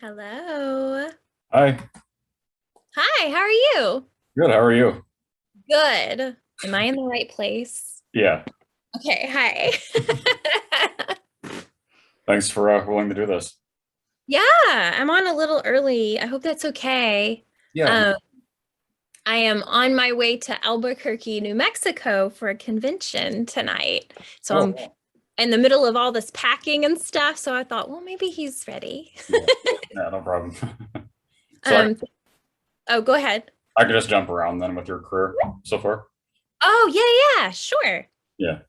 Hello. Hi, Hi, how are you? good. How are you? Good. Am I in the right place? Yeah, Okay, hi. thanks for willing to do this. Yeah, I'm on a little early. I hope that's okay. Yeah, no, Um, I am on my way to Albuquerque, New Mexico for a convention tonight. So I'm oh, in the middle of all this packing and stuff. So I thought, well, maybe he's ready. yeah, yeah, no problem. So I, Um, oh, go ahead. I could just jump around then with your career so far. Oh, yeah, yeah, sure. Yeah.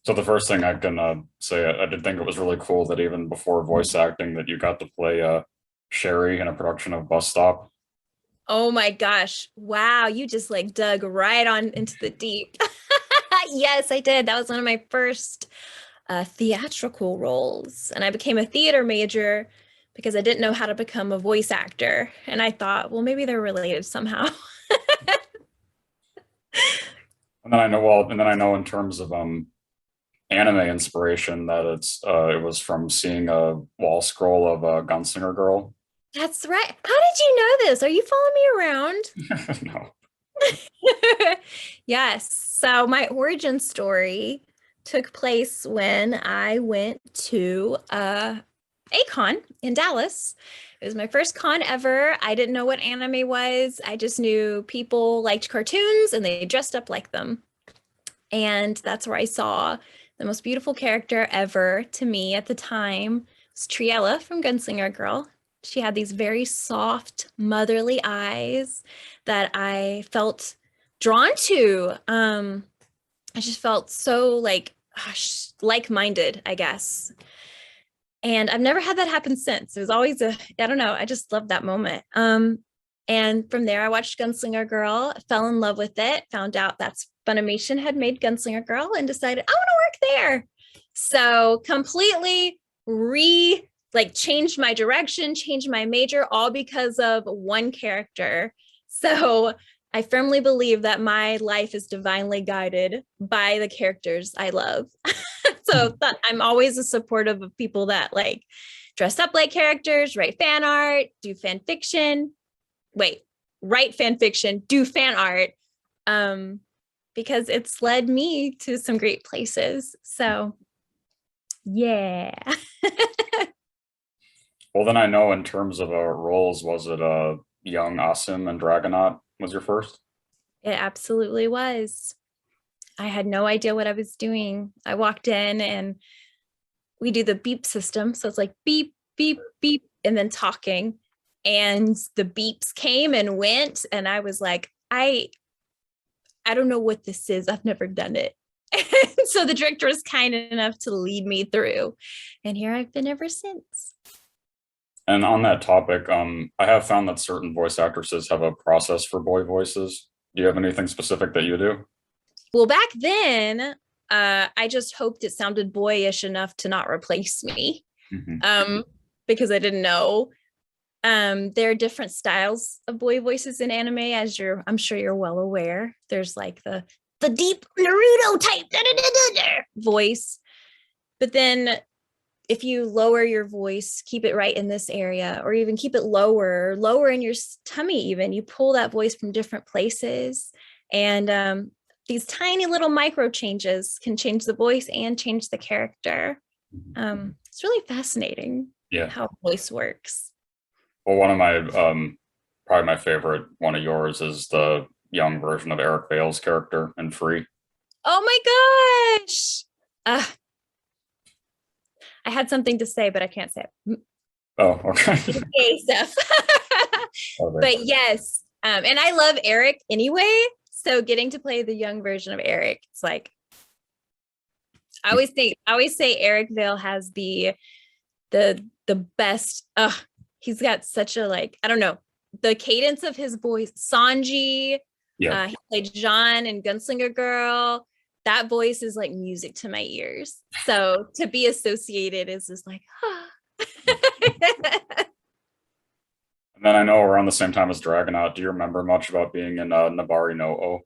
So the first thing I can say, I did think it was really cool that even before voice acting, that you got to play Sherry in a production of Bus Stop. Oh my gosh. Wow, you just like dug right on into the deep. Yes, I did. That was one of my first theatrical roles. And I became a theater major because I didn't know how to become a voice actor. And I thought, well, maybe they're related somehow. And then I know in terms of anime inspiration that it was from seeing a wall scroll of Gunslinger Girl. That's right. How did you know this? Are you following me around? No. Yes. So my origin story took place when I went to Akon in Dallas. It was my first con ever. I didn't know what anime was. I just knew people liked cartoons and they dressed up like them. And that's where I saw the most beautiful character ever to me at the time. It was Triella from Gunslinger Girl. She had these very soft, motherly eyes that I felt drawn to. I just felt so like like-minded, I guess. And I've never had that happen since. It was always I don't know, I just loved that moment. And from there, I watched Gunslinger Girl, fell in love with it, found out that's Funimation had made Gunslinger Girl, and decided I want to work there. So completely changed my direction, changed my major, all because of one character. So I firmly believe that my life is divinely guided by the characters I love. So that I'm always a supportive of people that like dress up like characters, write fan art, do fan fiction. Wait, write fan fiction, do fan art. Um, because it's led me to some great places. So yeah. Well, then I know in terms of roles, was it young Asim and Dragonaut was your first? It absolutely was. I had no idea what I was doing. I walked in and we do the beep system. So it's like beep, beep, beep, and then talking. And the beeps came and went. And I was like, I don't know what this is. I've never done it. And so the director was kind enough to lead me through. And here I've been ever since. And on that topic, I have found that certain voice actresses have a process for boy voices. Do you have anything specific that you do? Well, back then, I just hoped it sounded boyish enough to not replace me. Hmm. Um, because I didn't know. There are different styles of boy voices in anime, as I'm sure you're well aware. There's like the deep Naruto type voice, but then if you lower your voice, keep it right in this area, or even keep it lower in your tummy, even you pull that voice from different places, and these tiny little micro changes can change the voice and change the character. It's really fascinating Yeah. how voice works. Well, one of my probably my favorite one of yours is the young version of Eric Vale's character in Free. Oh my gosh. Uh, I had something to say, but I can't say it. Oh, okay. Okay, stuff. Okay. But yes, and I love Eric anyway. So getting to play the young version of Eric, it's like I always say Eric Vale has the best. He's got such a like I don't know the cadence of his voice. Sanji, Yeah. he played John in Gunslinger Girl. That voice is like music to my ears. So to be associated is just like, And then I know around the same time as Dragonaut, do you remember much about being in Nabari no O?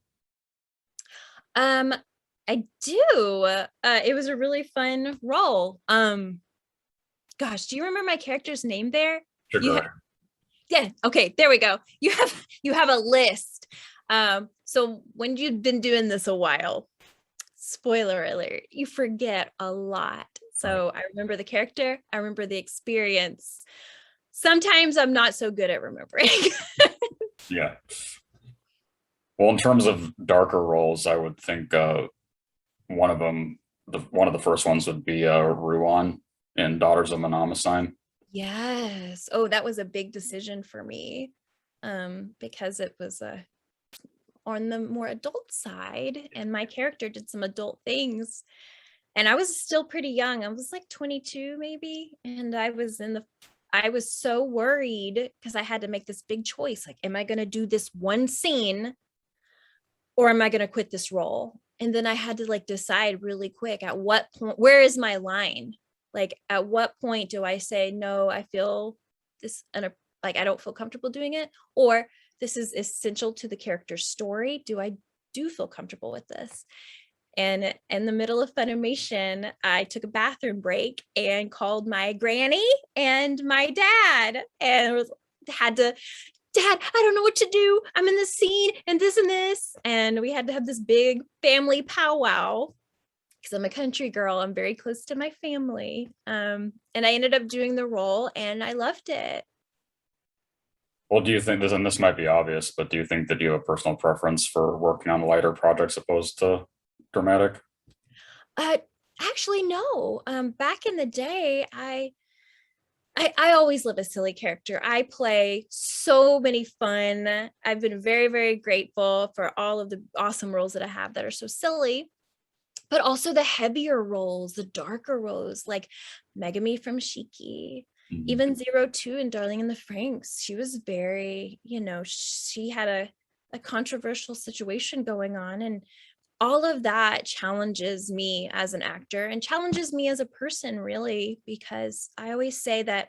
um, I do. It was a really fun role. Gosh, do you remember my character's name there? You Sugar. have, yeah, okay, there we go. You have a list. So when you've been doing this a while, spoiler alert, you forget a lot. Right. So I remember the character, I remember the experience. Sometimes I'm not so good at remembering. Yeah. Well, in terms of darker roles, I would think one of them, one of the first ones would be Ruan in Daughters of Monomasine. Yes. Oh, that was a big decision for me. Because it was on the more adult side, and my character did some adult things. And I was still pretty young. I was like 22 maybe, and I was so worried because I had to make this big choice. Like, am I going to do this one scene or am I going to quit this role? And then I had to like decide really quick at what point, where is my line? Like, at what point do I say, no, I feel this, and like, I don't feel comfortable doing it, or this is essential to the character's story. Do feel comfortable with this? And in the middle of Funimation, I took a bathroom break and called my granny and my dad, and had to, Dad, I don't know what to do. I'm in this scene and this and this. And we had to have this big family powwow because I'm a country girl. I'm very close to my family. And I ended up doing the role and I loved it. Well, do you think this, and this might be obvious, but do you think that you have a personal preference for working on lighter projects opposed to dramatic? Uh, Actually, no. Back in the day, I always live a silly character. I play so many fun. I've been very, very grateful for all of the awesome roles that I have that are so silly, but also the heavier roles, the darker roles, like Megami from Shiki, Mhm. even 02 and Darling in the Franxx. She was very, she had a controversial situation going on. And all of that challenges me as an actor and challenges me as a person, really, because I always say that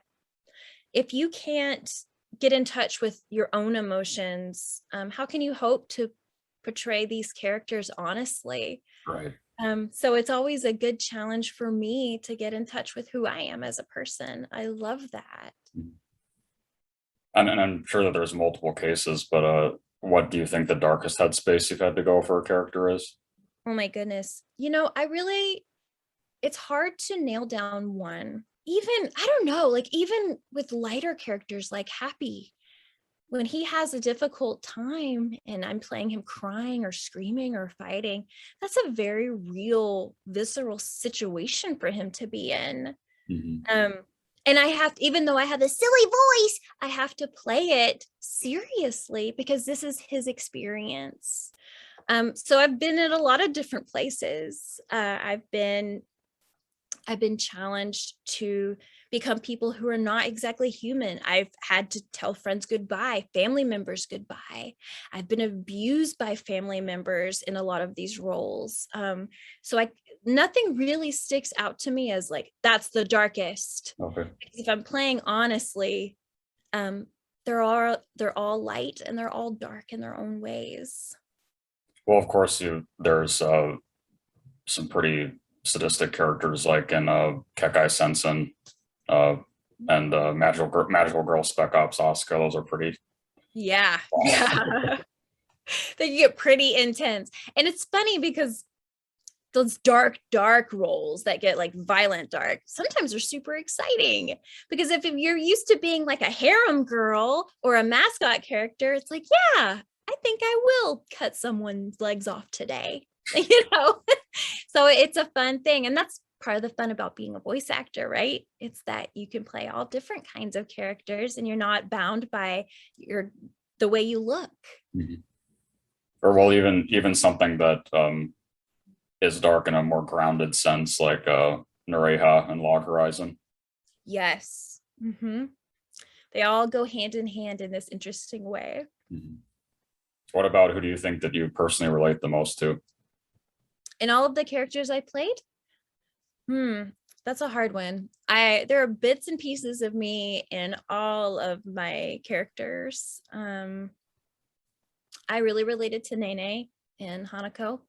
if you can't get in touch with your own emotions, how can you hope to portray these characters honestly? Right. So it's always a good challenge for me to get in touch with who I am as a person. I love that. Mhm. And I'm sure that there's multiple cases, but what do you think the darkest headspace you've had to go for a character is? Oh my goodness. It's hard to nail down one. Even, I don't know, like even with lighter characters like Happy, when he has a difficult time and I'm playing him crying or screaming or fighting, that's a very real, visceral situation for him to be in. Mhm. Um, and I have, even though I have a silly voice, I have to play it seriously because this is his experience. So I've been in a lot of different places. I've been challenged to become people who are not exactly human. I've had to tell friends goodbye, family members goodbye. I've been abused by family members in a lot of these roles. So nothing really sticks out to me as like, that's the darkest. Okay. If I'm playing honestly, um, they're all light and they're all dark in their own ways. Well, of course, there's some pretty sadistic characters like in Kekai Sensen uh, and Magical Girl Spec Ops Asuka. Those are pretty. Yeah, yeah. They get pretty intense. And it's funny because those dark roles that get like violent dark sometimes are super exciting, because if you're used to being like a harem girl or a mascot character, it's like, yeah, I think I will cut someone's legs off today. So it's a fun thing, and that's part of the fun about being a voice actor, right? It's that you can play all different kinds of characters and you're not bound by the way you look. Mhm. Or well, even something that is dark in a more grounded sense, like Nureha and Log Horizon. Yes. They all go hand in hand in this interesting way. Mhm. What about who do you think that you personally relate the most to? In all of the characters I played, that's a hard one. There are bits and pieces of me in all of my characters. I really related to Nene and Hanako.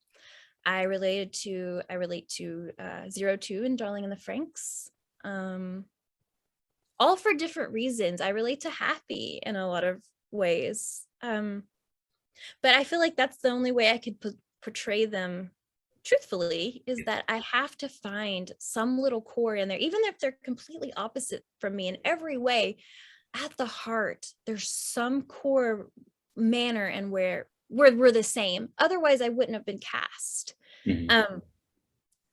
I relate to 02 and Darling in the Franxx. all for different reasons. I relate to Happy in a lot of ways. But I feel like that's the only way I could portray them truthfully, is that I have to find some little core in there, even if they're completely opposite from me in every way. At the heart, there's some core manner and where we're the same. Otherwise, I wouldn't have been cast. Mhm.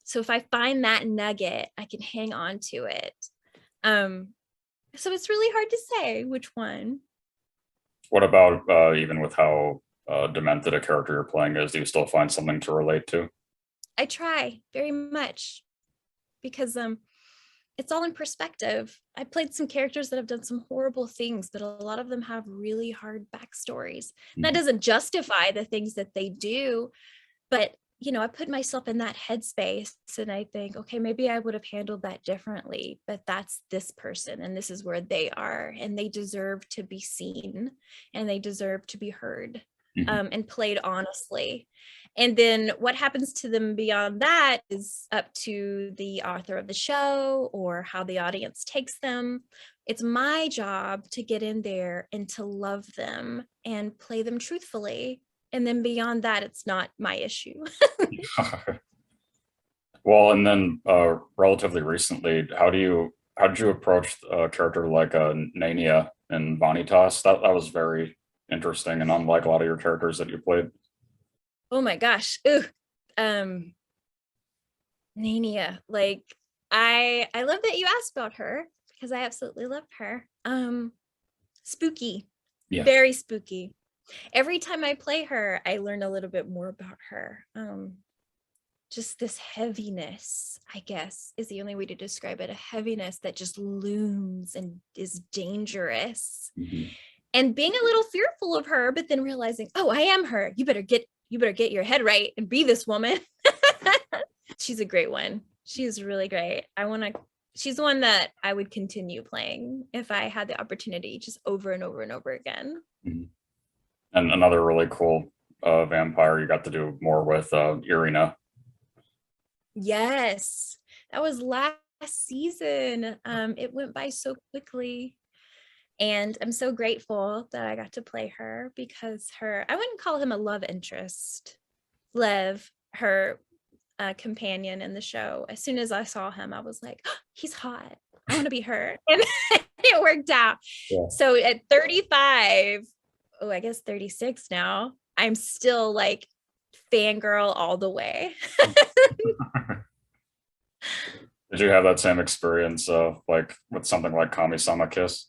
So if I find that nugget, I can hang on to it. So it's really hard to say which one. What about even with how demented a character you're playing is? Do you still find something to relate to? I try very much because it's all in perspective. I played some characters that have done some horrible things, but a lot of them have really hard backstories. That Mhm. doesn't justify the things that they do, but I put myself in that headspace and I think, okay, maybe I would have handled that differently, but that's this person and this is where they are and they deserve to be seen and they deserve to be heard, Mhm. and played honestly. And then what happens to them beyond that is up to the author of the show or how the audience takes them. It's my job to get in there and to love them and play them truthfully. And then beyond that, it's not my issue. Well, and then relatively recently, how did you approach a character like Nania in Vanitas? That was very interesting and unlike a lot of your characters that you played. Oh my gosh. Ooh. Nania. Like I love that you asked about her because I absolutely love her. Spooky. Yeah. Very spooky. Every time I play her, I learn a little bit more about her. Just this heaviness, I guess, is the only way to describe it. A heaviness that just looms and is dangerous. Mhm. And being a little fearful of her, but then realizing, oh, I am her. You better get your head right and be this woman. She's a great one. She's really great. She's the one that I would continue playing if I had the opportunity, just over and over and over again. Mhm. And another really cool vampire you got to do more with, Irina. Yes, that was last season. It went by so quickly. And I'm so grateful that I got to play her because I wouldn't call him a love interest. Lev, her companion in the show, as soon as I saw him, I was like, oh, he's hot. I want to be her. And it worked out. Yeah. So at 35, oh, I guess 36 now, I'm still like fangirl all the way. Did you have that same experience like with something like Kami-sama Kiss?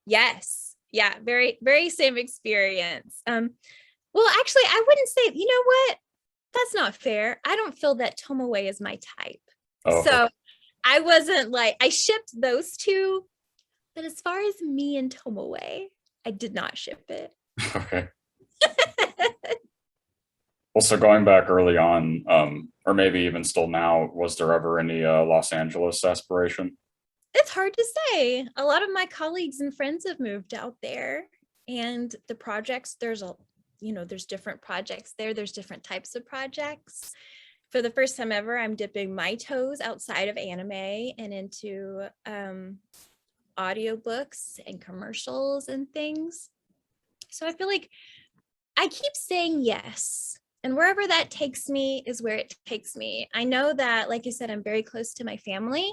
Yes. Yeah, very, very same experience. Well, actually, I wouldn't say, you know what? That's not fair. I don't feel that Tomoe is my type. Oh, So I wasn't like, I shipped those two, but as far as me and Tomoe, I did not ship it. okay. Well, so going back early on, or maybe even still now, was there ever any Los Angeles aspiration? It's hard to say. A lot of my colleagues and friends have moved out there, and the projects, there's different projects there. There's different types of projects. For the first time ever, I'm dipping my toes outside of anime and into audiobooks and commercials and things. So I feel like I keep saying yes. And wherever that takes me is where it takes me. I know that, like I said, I'm very close to my family.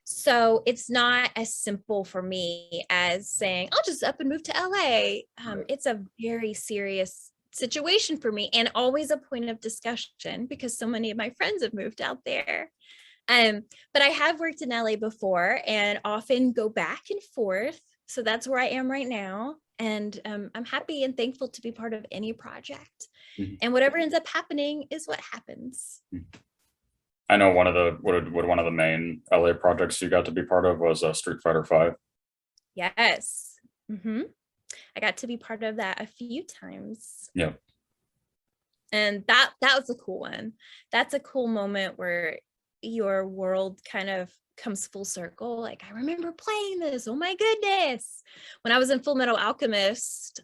So it's not as simple for me as saying, I'll just up and move to LA. It's a very serious situation for me and always a point of discussion because so many of my friends have moved out there. But I have worked in LA before and often go back and forth. So that's where I am right now. And I'm happy and thankful to be part of any project. Mhm. And whatever ends up happening is what happens. I know one of the one of the main LA projects you got to be part of was Street Fighter Five. Yes. Mm-hmm. I got to be part of that a few times. Yeah. And that was a cool one. That's a cool moment where your world kind of comes full circle. Like, I remember playing this. Oh my goodness. When I was in Full Metal Alchemist,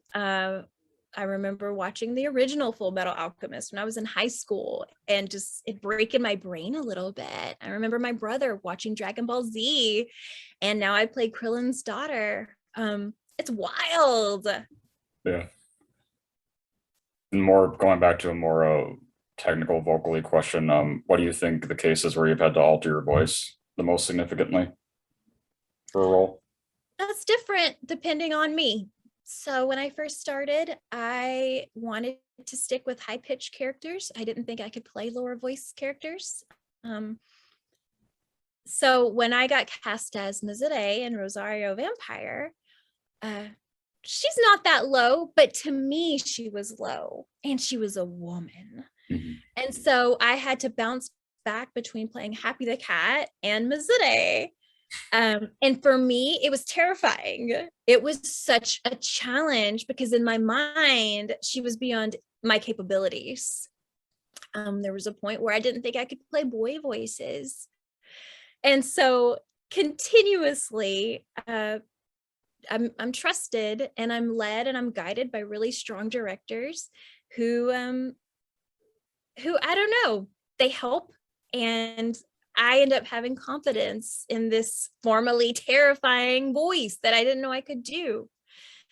I remember watching the original Full Metal Alchemist when I was in high school and just it breaking my brain a little bit. I remember my brother watching Dragon Ball Z, and now I play Krillin's daughter. It's wild. Yeah. And more going back to a more technical vocally question, what do you think the cases where you've had to alter your voice the most significantly for a role? That's different depending on me. So when I first started, I wanted to stick with high pitched characters. I didn't think I could play lower voice characters. So when I got cast as Mizure in Rosario Vampire, she's not that low, but to me, she was low and she was a woman. Mhm. And so I had to bounce back between playing Happy the Cat and Mizure. And for me, it was terrifying. It was such a challenge because in my mind, she was beyond my capabilities. There was a point where I didn't think I could play boy voices. And so continuously, I'm trusted and I'm led and I'm guided by really strong directors who I don't know, they help, and I end up having confidence in this formerly terrifying voice that I didn't know I could do.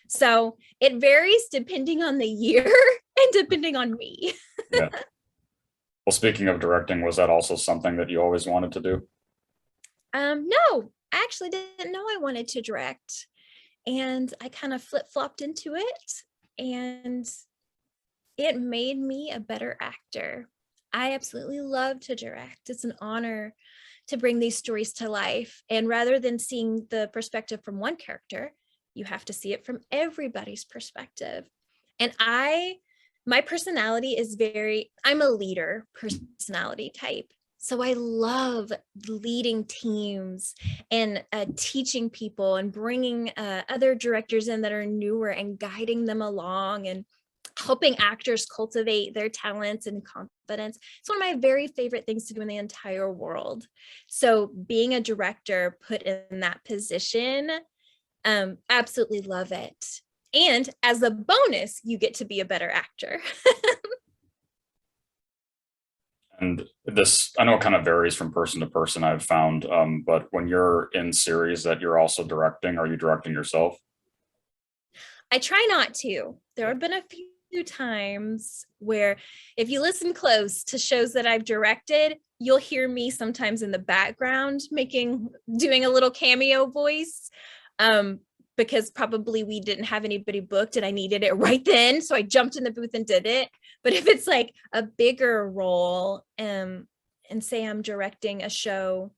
So it varies depending on the year and depending on me. Yeah. Well, speaking of directing, was that also something that you always wanted to do? No, I actually didn't know I wanted to direct, and I kind of flip-flopped into it, and it made me a better actor. I absolutely love to direct. It's an honor to bring these stories to life. And rather than seeing the perspective from one character, you have to see it from everybody's perspective. And my personality is I'm a leader personality type. So I love leading teams and teaching people and bringing other directors in that are newer and guiding them along and helping actors cultivate their talents and confidence. It's one of my very favorite things to do in the entire world. So being a director put in that position, absolutely love it. And as a bonus, you get to be a better actor. And this, I know it kind of varies from person to person, I've found, but when you're in series that you're also directing, are you directing yourself? I try not to. There have been a few times where if you listen close to shows that I've directed, you'll hear me sometimes in the background doing a little cameo voice, because probably we didn't have anybody booked and I needed it right then. So I jumped in the booth and did it. But if it's like a bigger role, and say I'm directing a show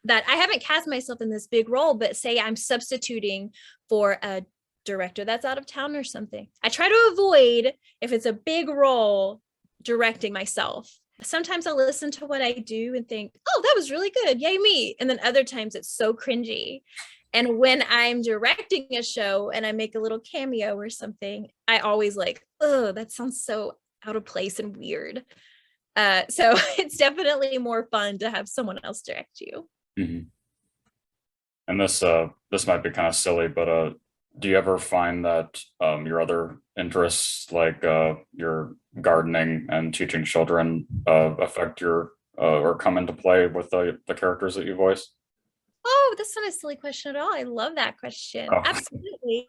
that I haven't cast myself in this big role, but say I'm substituting for a director that's out of town or something, I try to avoid, if it's a big role, directing myself. Sometimes I'll listen to what I do and think, oh, that was really good, yay me. And then other times it's so cringy. And when I'm directing a show and I make a little cameo or something, I always like, oh, that sounds so out of place and weird. So it's definitely more fun to have someone else direct you. Mhm. And this might be kind of silly, but do you ever find that your other interests, like your gardening and teaching children, affect your or come into play with the characters that you voice? Oh, that's not a silly question at all. I love that question. Oh, Absolutely.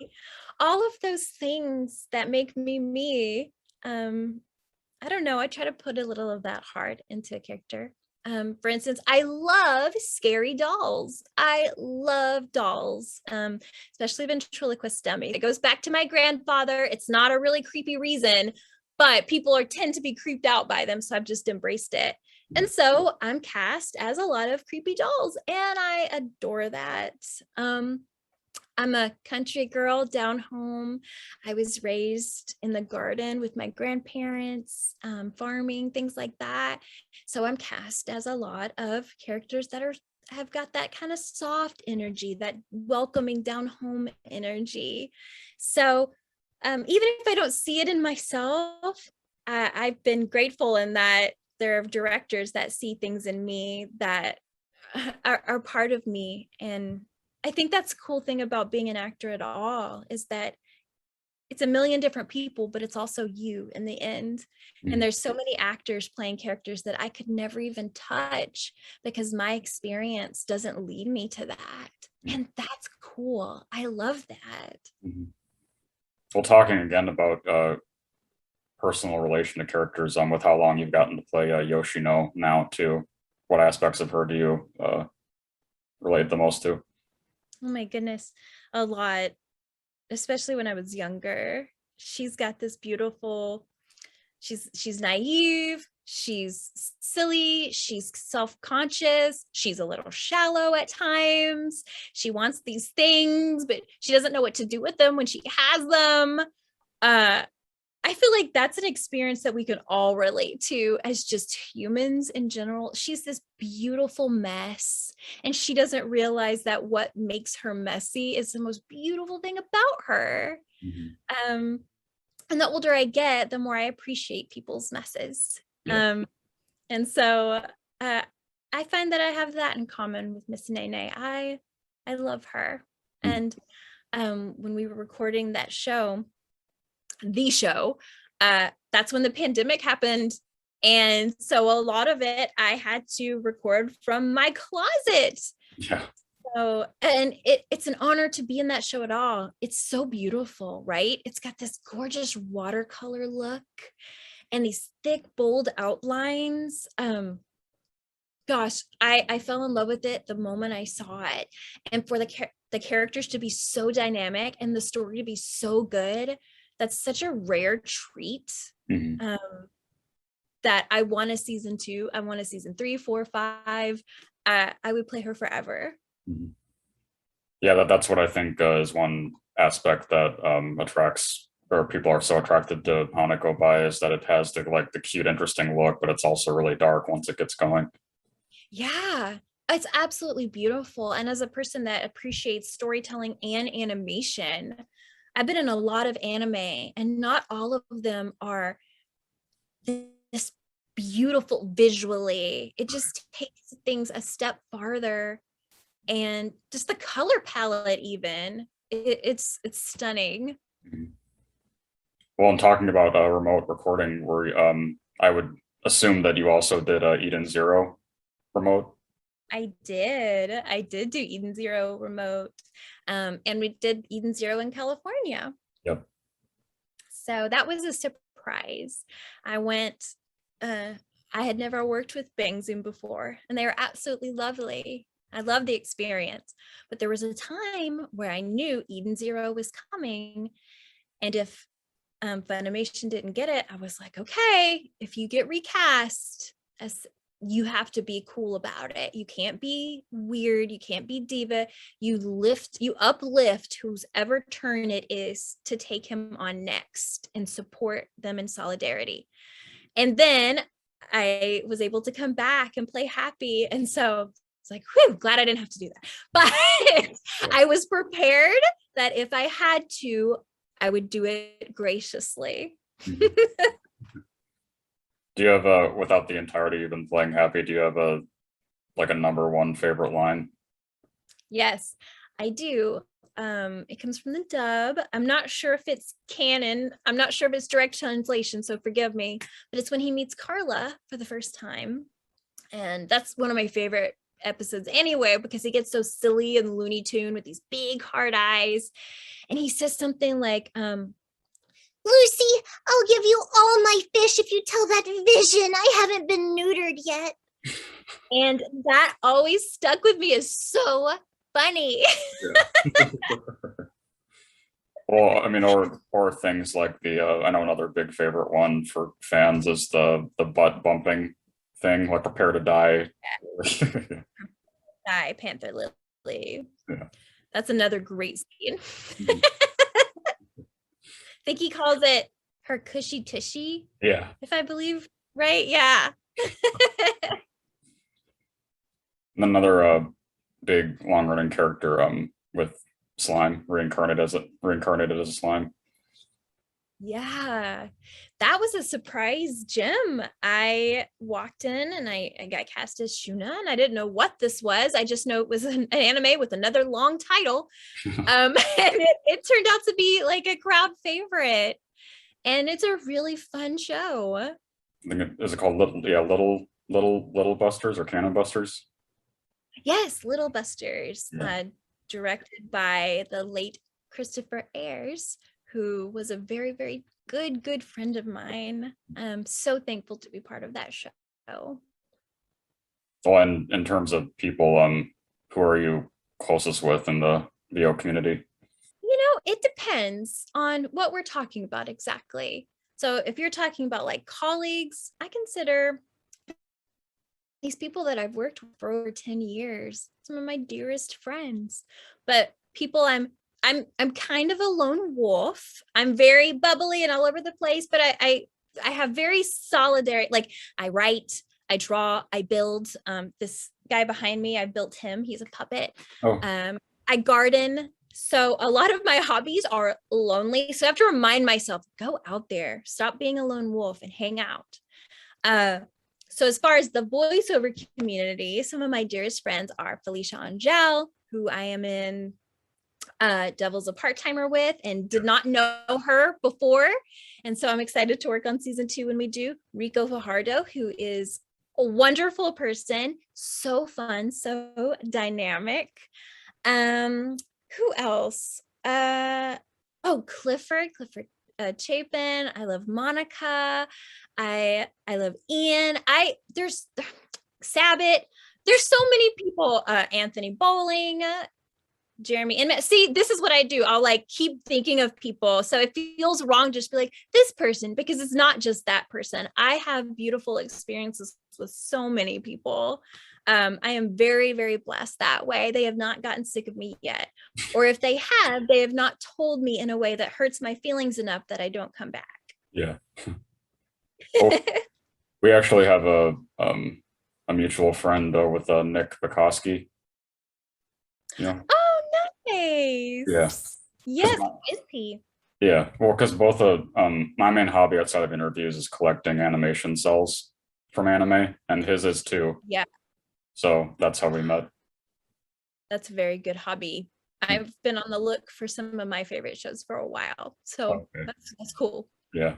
All of those things that make me me. I don't know. I try to put a little of that heart into a character. For instance, I love scary dolls. I love dolls, especially ventriloquist dummies. It goes back to my grandfather. It's not a really creepy reason, but people tend to be creeped out by them. So I've just embraced it. And so I'm cast as a lot of creepy dolls, and I adore that. I'm a country girl down home. I was raised in the garden with my grandparents, farming, things like that. So I'm cast as a lot of characters that have got that kind of soft energy, that welcoming down home energy. So even if I don't see it in myself, I've been grateful in that there are directors that see things in me that are part of me. And I think that's a cool thing about being an actor at all, is that it's a million different people, but it's also you in the end. And there's so many actors playing characters that I could never even touch because my experience doesn't lead me to that. And that's cool. I love that. Well, talking again about personal relation to characters, with how long you've gotten to play Yoshino now too, what aspects of her do you relate the most to? Oh my goodness, a lot, especially when I was younger. She's got this beautiful, she's naive, she's silly, she's self-conscious, she's a little shallow at times. She wants these things, but she doesn't know what to do with them when she has them. I feel like that's an experience that we can all relate to as just humans in general. She's this beautiful mess, and she doesn't realize that what makes her messy is the most beautiful thing about her. And the older I get, the more I appreciate people's messes. And so I find that I have that in common with Miss Nene. I love her. And when we were recording that show, that's when the pandemic happened. And so a lot of it I had to record from my closet. Yeah. So, and it's an honor to be in that show at all. It's so beautiful, right? It's got this gorgeous watercolor look and these thick, bold outlines. Gosh, I fell in love with it the moment I saw it. And for the characters to be so dynamic and the story to be so good, that's such a rare treat. That I want a season 2. I want a season 3, 4, 5. I would play her forever. Yeah, that's what I think is one aspect that attracts, or people are so attracted to Hanako by, is that it has the cute, interesting look, but it's also really dark once it gets going. Yeah, it's absolutely beautiful. And as a person that appreciates storytelling and animation, I've been in a lot of anime, and not all of them are this beautiful visually. It just takes things a step farther, and just the color palette, even it's stunning. Well, in talking about remote recording, where I would assume that you also did Eden Zero remote. I did do Eden Zero remote, and we did Eden Zero in California. Yep. So that was a surprise. I went, I had never worked with Bang Zoom before, and they were absolutely lovely. I loved the experience, but there was a time where I knew Eden Zero was coming, and if Funimation didn't get it, I was like, okay, if you get recast, as you have to be cool about it. You can't be weird. You can't be diva. You uplift whose ever turn it is to take him on next and support them in solidarity. And then I was able to come back and play Happy. And so it's like, whew, glad I didn't have to do that. But I was prepared that if I had to, I would do it graciously. Do you have without the entirety you've been playing Happy, do you have a number one favorite line? Yes, I do. It comes from the dub. I'm not sure if it's canon. I'm not sure if it's direct translation, so forgive me. But it's when he meets Carla for the first time. And that's one of my favorite episodes anyway, because he gets so silly and Looney Tune with these big hard eyes. And he says something like, Lucy, I'll give you all my fish if you tell that Vision I haven't been neutered yet. And that always stuck with me as so funny. Yeah. Well, I mean, or things like I know another big favorite one for fans is the butt bumping thing, like prepare to die. Die, Panther Lily. Yeah. That's another great scene. I think he calls it her cushy tushy. Yeah. If I believe, right? Yeah. Another big long running character with slime reincarnated as a slime. Yeah, that was a surprise gem. I walked in and I got cast as Shuna, and I didn't know what this was. I just know it was an anime with another long title. And it turned out to be like a crowd favorite. And it's a really fun show. I think is it called Little Busters or Cannon Busters? Yes, Little Busters, Yeah. directed by the late Christopher Ayres, who was a very, very good friend of mine. I'm so thankful to be part of that show. Well, and in terms of people, who are you closest with in the VO community? It depends on what we're talking about exactly. So if you're talking about like colleagues, I consider these people that I've worked with for over 10 years, some of my dearest friends. But people I'm kind of a lone wolf. I'm very bubbly and all over the place, but I have very solidarity. Like I write, I draw, I build. This guy behind me, I built him. He's a puppet. Oh, I garden. So a lot of my hobbies are lonely. So I have to remind myself, go out there, stop being a lone wolf and hang out. Uh, so as far as the voiceover community, some of my dearest friends are Felicia Angel, who I am in Devil's a part-timer with and did not know her before. And so I'm excited to work on season 2 when we do. Rico Fajardo, who is a wonderful person, so fun, so dynamic. Who else? Clifford Chapin. I love Monica. I love Ian. There's Sabbath. There's so many people. Anthony Bowling, Jeremy. And see, this is what I do. I'll like keep thinking of people. So it feels wrong just be like this person, because it's not just that person. I have beautiful experiences with so many people. I am very, very blessed that way. They have not gotten sick of me yet. Or if they have not told me in a way that hurts my feelings enough that I don't come back. yeah. Well, we actually have a mutual friend with Nick Bukowski. Yeah. Oh, nice. Yeah. Yes, who is he? Yeah. Well, because both of my main hobby outside of interviews is collecting animation cells from anime, and his is too. Yeah, So that's how we met. that's a very good hobby. I've been on the look for some of my favorite shows for a while. So Okay. that's cool. Yeah.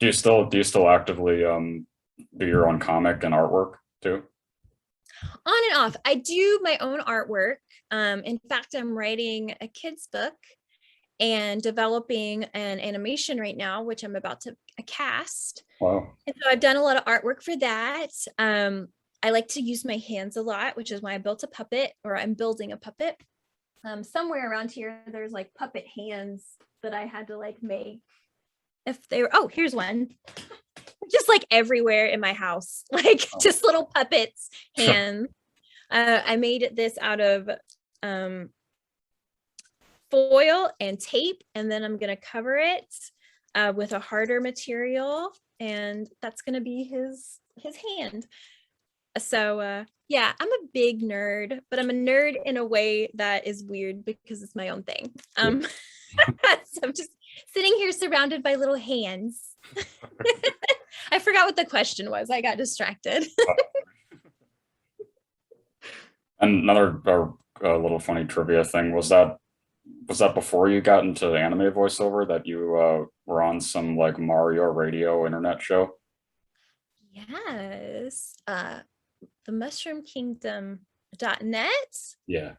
Do you still actively do your own comic and artwork too? On and off. I do my own artwork. In fact, I'm writing a kid's book and developing an animation right now, which I'm about to cast. Wow. And so I've done a lot of artwork for that. I like to use my hands a lot, which is why I built a puppet, or I'm building a puppet. Somewhere around here, there's like puppet hands that I had to like make. If they were, oh, here's one. Just like everywhere in my house, like just little puppets, hands. I made this out of foil and tape, and then I'm gonna cover it with a harder material, and that's gonna be his hand. So yeah, I'm a big nerd, but I'm a nerd in a way that is weird because it's my own thing. So I'm just sitting here surrounded by little hands. I forgot what the question was. I got distracted. And another little funny trivia thing was that before you got into anime voiceover that you were on some like Mario radio internet show? Yes. The Mushroom Kingdom.net, Yeah.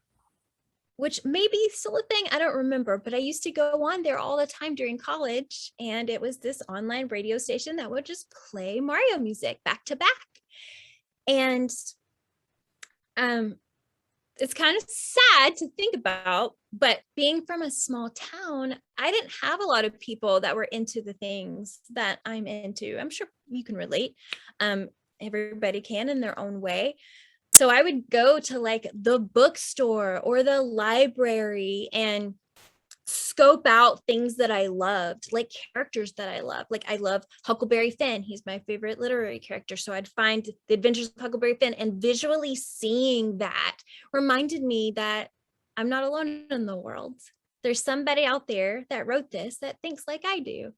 which may be still a thing. I don't remember, but I used to go on there all the time during college. And it was this online radio station that would just play Mario music back to back. And it's kind of sad to think about, but being from a small town, I didn't have a lot of people that were into the things that I'm into. I'm sure you can relate. Everybody can in their own way. So I would go to like the bookstore or the library and scope out things that I loved, like characters that I love. Like I love Huckleberry Finn. He's my favorite literary character. So I'd find The Adventures of Huckleberry Finn, and visually seeing that reminded me that I'm not alone in the world. There's somebody out there that wrote this that thinks like I do.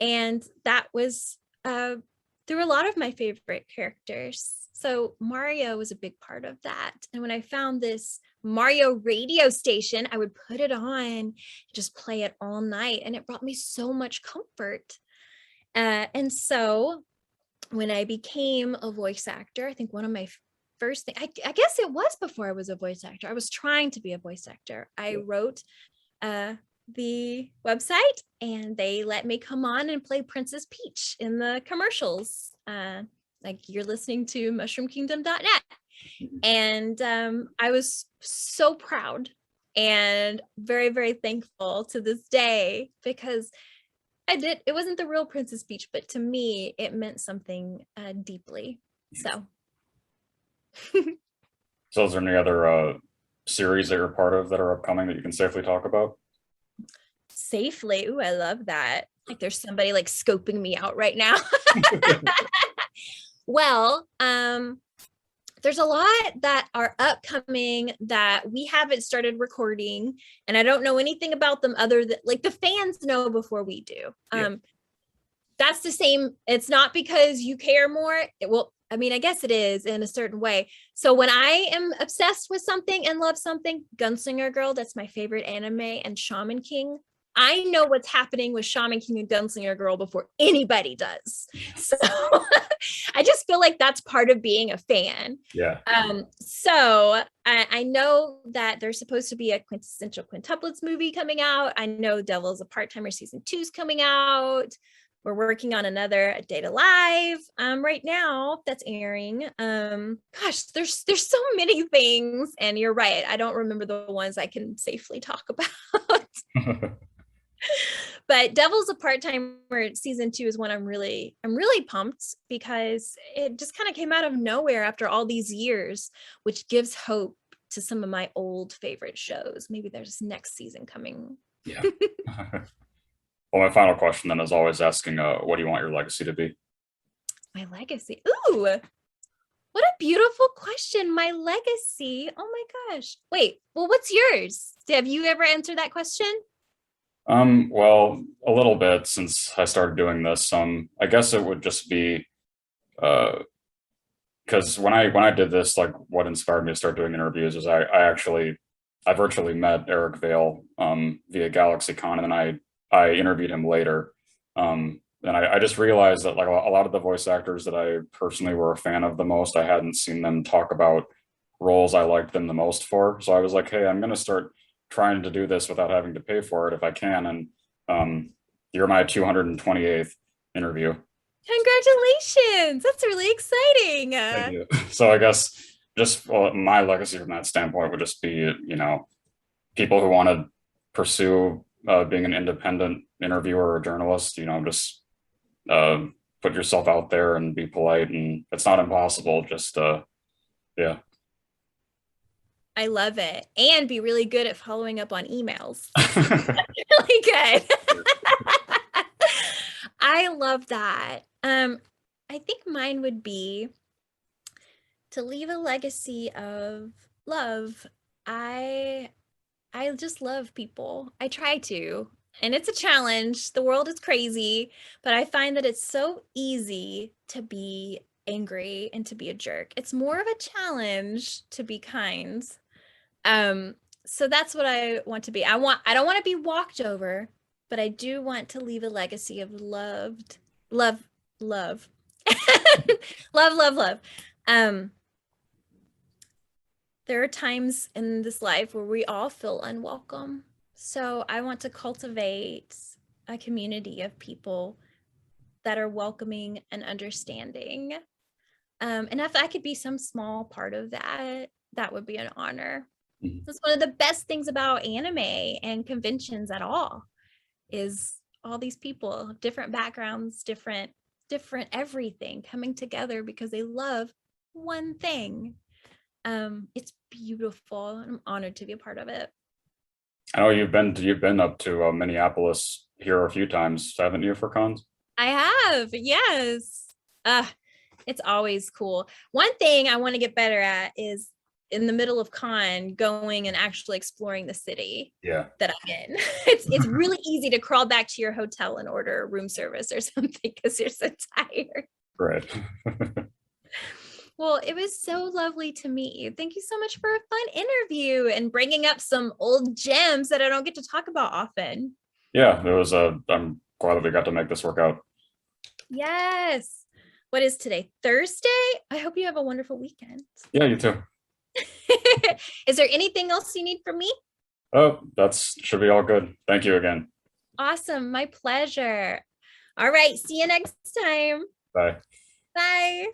And that was through a lot of my favorite characters. So Mario was a big part of that. And when I found this Mario radio station, I would put it on, just play it all night. And it brought me so much comfort. And so when I became a voice actor, I think one of my first things, I guess it was before I was a voice actor. I was trying to be a voice actor. I wrote the website and they let me come on and play Princess Peach in the commercials. Like you're listening to mushroomkingdom.net. And I was so proud and very, very thankful to this day, because it wasn't the real Princess Peach, but to me, it meant something deeply. So. So is there any other series that you're part of that are upcoming that you can safely talk about? Safely? Ooh, I love that. Like there's somebody like scoping me out right now. Well, there's a lot that are upcoming that we haven't started recording, and I don't know anything about them other than like the fans know before we do. That's the same. It's not because you care more. I mean, I guess it is in a certain way. So when I am obsessed with something and love something, Gunslinger Girl, that's my favorite anime, and Shaman King, I know what's happening with Shaman King and Gunslinger Girl before anybody does. So I just feel like that's part of being a fan. Yeah. So I know that there's supposed to be a quintessential quintuplets movie coming out. I know Devil's a Part-Timer season 2 is coming out. We're working on another A Day to Live right now that's airing. Gosh, there's so many things, and you're right. I don't remember the ones I can safely talk about. But Devil's a Part-Timer season 2 is one I'm really pumped, because it just kind of came out of nowhere after all these years, which gives hope to some of my old favorite shows. Maybe there's next season coming. Yeah. Well, my final question then is always asking, what do you want your legacy to be? My legacy. Ooh, what a beautiful question. My legacy. Oh my gosh. Wait, well, what's yours? Have you ever answered that question? Well, a little bit since I started doing this. I guess it would just be, because when I did this, like what inspired me to start doing interviews is I virtually met Eric Vale via GalaxyCon, and then I interviewed him later. And I just realized that like a lot of the voice actors that I personally were a fan of the most, I hadn't seen them talk about roles I liked them the most for. So I was like, hey, I'm going to start trying to do this without having to pay for it if I can. And you're my 228th interview. Congratulations. That's really exciting. Thank you. So I guess just my legacy from that standpoint would just be, people who want to pursue being an independent interviewer or journalist, just put yourself out there and be polite, and it's not impossible. Just yeah. I love it. And be really good at following up on emails. Really good. I love that. I think mine would be to leave a legacy of love. I just love people. I try to, and it's a challenge. The world is crazy, but I find that it's so easy to be angry and to be a jerk. It's more of a challenge to be kind. So that's what I want to be. I don't want to be walked over, but I do want to leave a legacy of love. Love. There are times in this life where we all feel unwelcome. So I want to cultivate a community of people that are welcoming and understanding. And if I could be some small part of that, that would be an honor. That's one of the best things about anime and conventions at all, is all these people, different backgrounds, different everything coming together because they love one thing. It's beautiful. I'm honored to be a part of it. I know you've been up to Minneapolis here a few times, haven't you, for cons? I have, yes. It's always cool. One thing I want to get better at is in the middle of con going and actually exploring the city Yeah. that I'm in. It's really easy to crawl back to your hotel and order room service or something because you're so tired. Right. Well, it was so lovely to meet you. Thank you so much for a fun interview and bringing up some old gems that I don't get to talk about often. Yeah, it was I'm glad that we got to make this work out. Yes. What is today? Thursday? I hope you have a wonderful weekend. Yeah, you too. Is there anything else you need from me? Oh, that's should be all good. Thank you again. Awesome. My pleasure. All right. See you next time. Bye. Bye.